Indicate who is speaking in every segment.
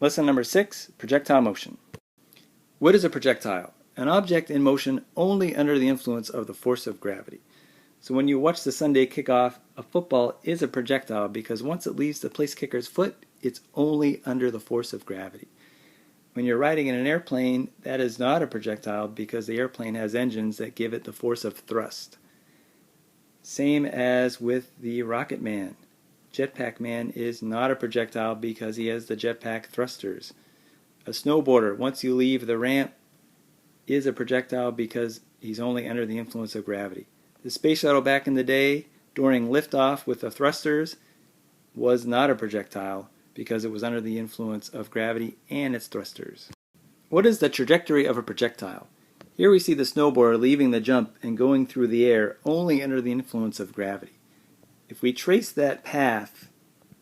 Speaker 1: Lesson number 6, projectile motion. What is a projectile? An object in motion only under the influence of the force of gravity. So when you watch the Sunday kickoff, a football is a projectile because once it leaves the place kicker's foot, it's only under the force of gravity. When you're riding in an airplane, that is not a projectile because the airplane has engines that give it the force of thrust. Same as with the Rocket Man. Jetpack Man is not a projectile because he has the jetpack thrusters. A snowboarder, once you leave the ramp, is a projectile because he's only under the influence of gravity. The space shuttle back in the day, during liftoff with the thrusters, was not a projectile because it was under the influence of gravity and its thrusters. What is the trajectory of a projectile? Here we see the snowboarder leaving the jump and going through the air only under the influence of gravity. If we trace that path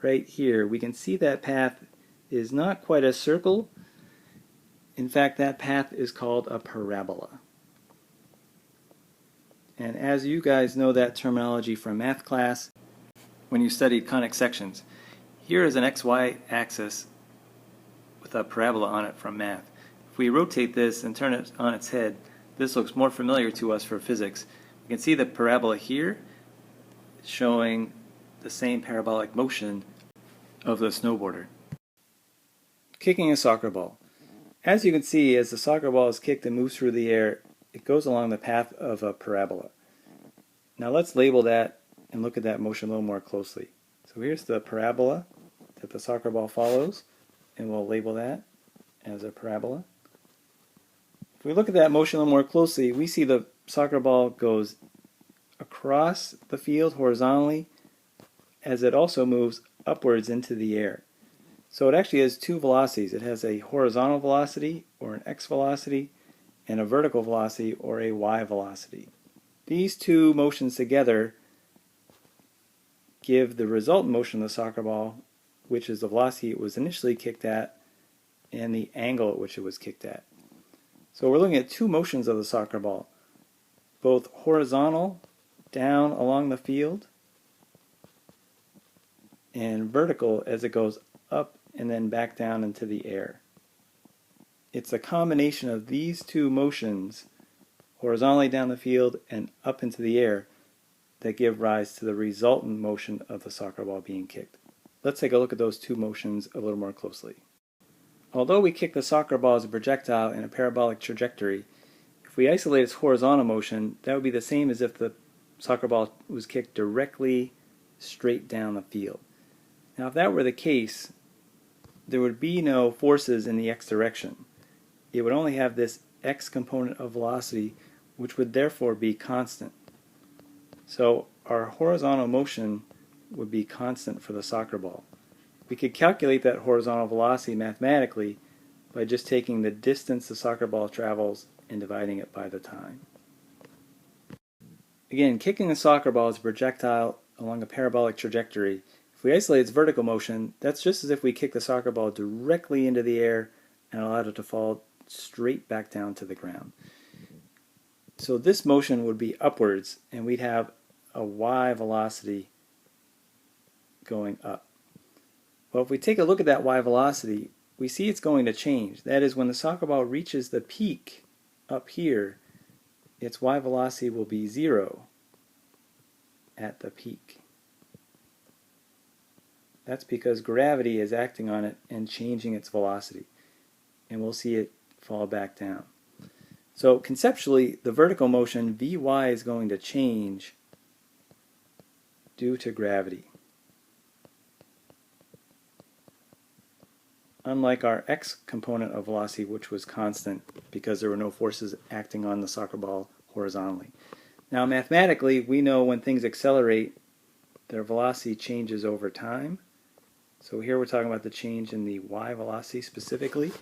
Speaker 1: right here, we can see that path is not quite a circle. In fact, that path is called a parabola. And as you guys know that terminology from math class when you studied conic sections, here is an XY axis with a parabola on it from math. If we rotate this and turn it on its head, this looks more familiar to us for physics. We can see the parabola here showing the same parabolic motion of the snowboarder. Kicking a soccer ball. As you can see, as the soccer ball is kicked and moves through the air, it goes along the path of a parabola. Now let's label that and look at that motion a little more closely. So here's the parabola that the soccer ball follows, and we'll label that as a parabola. If we look at that motion a little more closely, we see the soccer ball goes across the field horizontally as it also moves upwards into the air. So it actually has two velocities. It has a horizontal velocity, or an x velocity, and a vertical velocity, or a y velocity. These two motions together give the resultant motion of the soccer ball, which is the velocity it was initially kicked at and the angle at which it was kicked at. So we're looking at two motions of the soccer ball, both horizontal down along the field and vertical as it goes up and then back down into the air. It's a combination of these two motions, horizontally down the field and up into the air, that give rise to the resultant motion of the soccer ball being kicked. Let's take a look at those two motions a little more closely. Although we kick the soccer ball as a projectile in a parabolic trajectory, if we isolate its horizontal motion, that would be the same as if the soccer ball was kicked directly straight down the field. Now if that were the case, there would be no forces in the x direction. It would only have this x component of velocity, which would therefore be constant. So our horizontal motion would be constant for the soccer ball. We could calculate that horizontal velocity mathematically by just taking the distance the soccer ball travels and dividing it by the time. Again, kicking a soccer ball as a projectile along a parabolic trajectory, if we isolate its vertical motion, that's just as if we kick the soccer ball directly into the air and allowed it to fall straight back down to the ground. So this motion would be upwards, and we'd have a y velocity going up. Well, if we take a look at that y velocity, we see it's going to change. That is, when the soccer ball reaches the peak up here, its y velocity will be 0 at the peak. That's because gravity is acting on it and changing its velocity, and we'll see it fall back down. So conceptually, the vertical motion Vy is going to change due to gravity. Unlike our x component of velocity, which was constant because there were no forces acting on the soccer ball horizontally. Now mathematically, we know when things accelerate, their velocity changes over time. So here we're talking about the change in the y velocity specifically.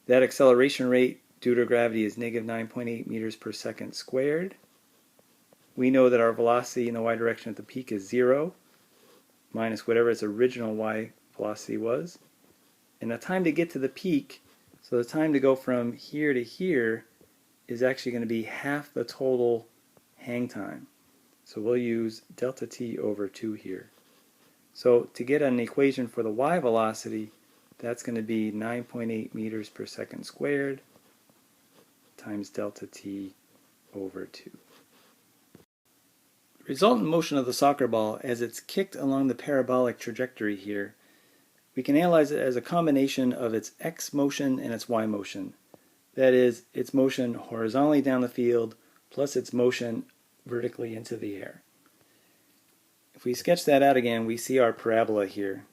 Speaker 1: That acceleration rate due to gravity is negative 9.8 meters per second squared. We know that our velocity in the y direction at the peak is 0 minus whatever its original y velocity was. And the time to get to the peak, so the time to go from here to here, is actually going to be half the total hang time. So we'll use delta t over 2 here. So to get an equation for the y velocity, That's going to be 9.8 meters per second squared times delta t over 2. The resultant motion of the soccer ball as it's kicked along the parabolic trajectory here, we can analyze it as a combination of its x motion and its y motion. That is, its motion horizontally down the field plus its motion vertically into the air. If we sketch that out again, we see our parabola here.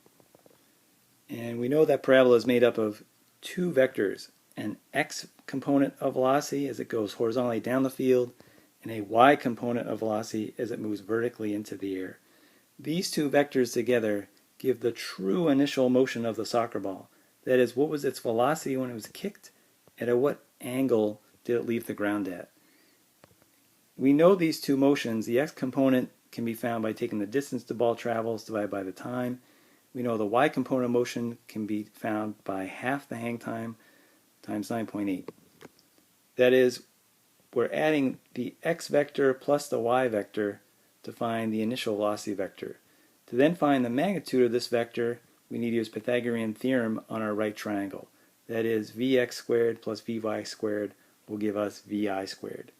Speaker 1: And we know that parabola is made up of two vectors, an x component of velocity as it goes horizontally down the field, and a y component of velocity as it moves vertically into the air. These two vectors together give the true initial motion of the soccer ball. That is, what was its velocity when it was kicked, and at what angle did it leave the ground at. We know these two motions. The x component can be found by taking the distance the ball travels divided by the time. We know the y component of motion can be found by half the hang time times 9.8. That is, we're adding the x vector plus the y vector to find the initial velocity vector. To then find the magnitude of this vector, we need to use Pythagorean theorem on our right triangle. That is, vx squared plus vy squared will give us vi squared.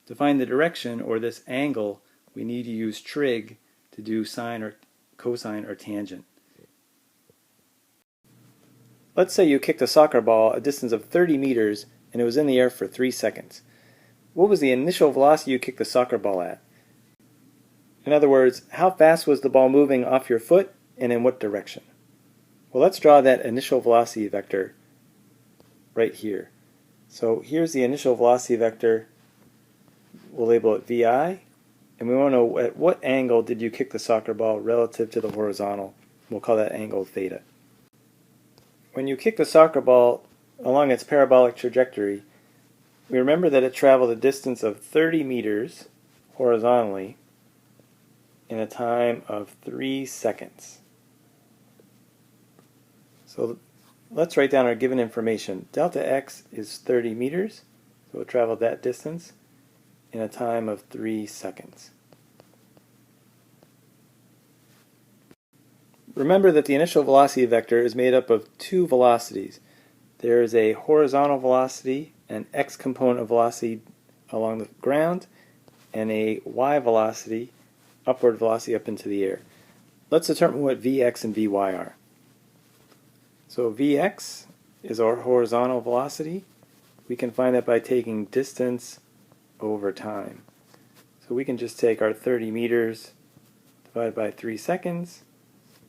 Speaker 1: To find the direction, or this angle, we need to use trig to do sine or cosine or tangent. Let's say you kicked a soccer ball a distance of 30 meters and it was in the air for 3 seconds. What was the initial velocity you kicked the soccer ball at? In other words, how fast was the ball moving off your foot and in what direction? Well, let's draw that initial velocity vector right here. So here's the initial velocity vector. We'll label it VI, and we want to know at what angle did you kick the soccer ball relative to the horizontal. We'll call that angle theta. When you kick the soccer ball along its parabolic trajectory, we remember that it traveled a distance of 30 meters horizontally in a time of 3 seconds. So let's write down our given information. Delta x is 30 meters, so it traveled that distance in a time of 3 seconds. Remember that the initial velocity vector is made up of two velocities. There is a horizontal velocity, an x component of velocity along the ground, and a y velocity, upward velocity up into the air. Let's determine what Vx and Vy are. So Vx is our horizontal velocity. We can find that by taking distance over time. So we can just take our 30 meters divided by 3 seconds,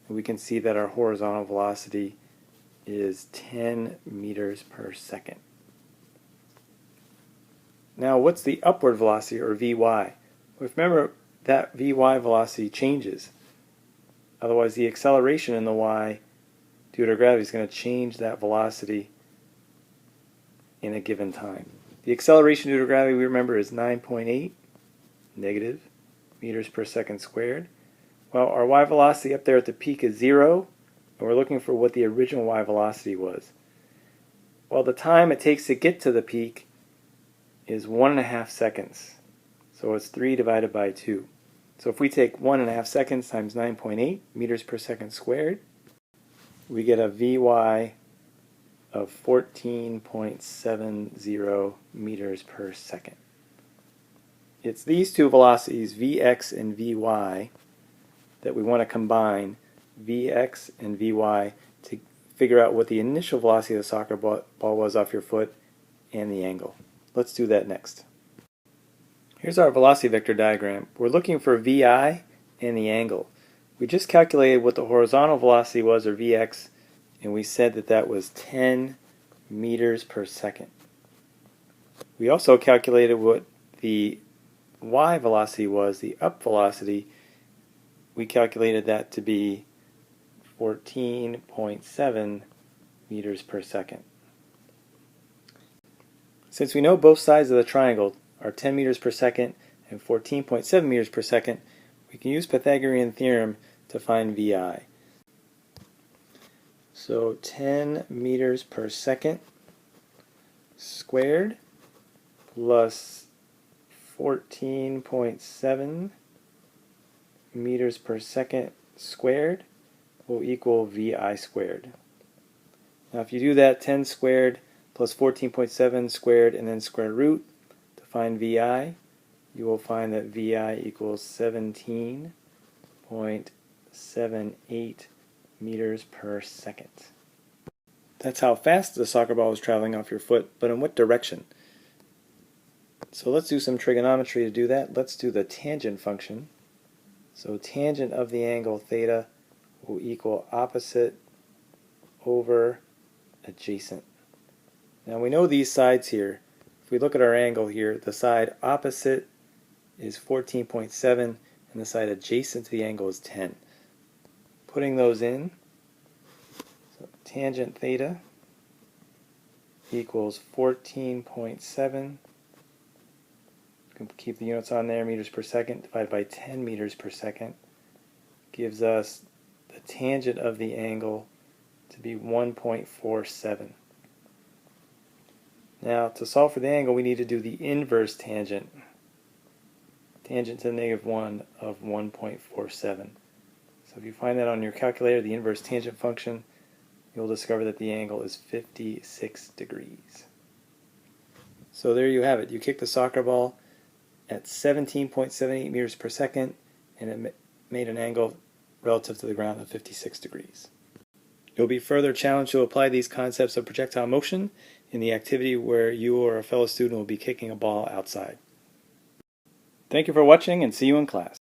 Speaker 1: and we can see that our horizontal velocity is 10 meters per second. Now what's the upward velocity, or Vy? Well, remember that Vy velocity changes. Otherwise the acceleration in the y due to gravity is going to change that velocity in a given time. The acceleration due to gravity, we remember, is 9.8 negative meters per second squared. Well, our y velocity up there at the peak is 0, and we're looking for what the original y velocity was. Well, the time it takes to get to the peak is 1.5 seconds. So it's 3 divided by 2. So if we take 1.5 seconds times 9.8 meters per second squared, we get a Vy of 14.70 meters per second. It's these two velocities, Vx and Vy, that we want to combine, Vx and Vy, to figure out what the initial velocity of the soccer ball was off your foot and the angle. Let's do that next. Here's our velocity vector diagram. We're looking for Vi and the angle. We just calculated what the horizontal velocity was, or Vx, and we said that that was 10 meters per second. We also calculated what the y velocity was, the up velocity. We calculated that to be 14.7 meters per second. Since we know both sides of the triangle are 10 meters per second and 14.7 meters per second, we can use Pythagorean theorem to find Vi. So 10 meters per second squared plus 14.7 meters per second squared will equal Vi squared. Now if you do that 10 squared plus 14.7 squared and then square root to find VI, you will find that VI equals 17.78 meters per second. That's how fast the soccer ball is traveling off your foot, but in what direction? So let's do some trigonometry to do that. Let's do the tangent function. So tangent of the angle theta will equal opposite over adjacent. Now we know these sides here. If we look at our angle here, the side opposite is 14.7 and the side adjacent to the angle is 10. Putting those in, so tangent theta equals 14.7, keep the units on there, meters per second, divided by 10 meters per second, gives us the tangent of the angle to be 1.47. Now to solve for the angle we need to do the inverse tangent. Tangent to the negative 1 of 1.47. So if you find that on your calculator, the inverse tangent function, you'll discover that the angle is 56 degrees. So there you have it. You kick the soccer ball at 17.78 meters per second and it made an angle relative to the ground of 56 degrees. You'll be further challenged to apply these concepts of projectile motion in the activity where you or a fellow student will be kicking a ball outside. Thank you for watching and see you in class.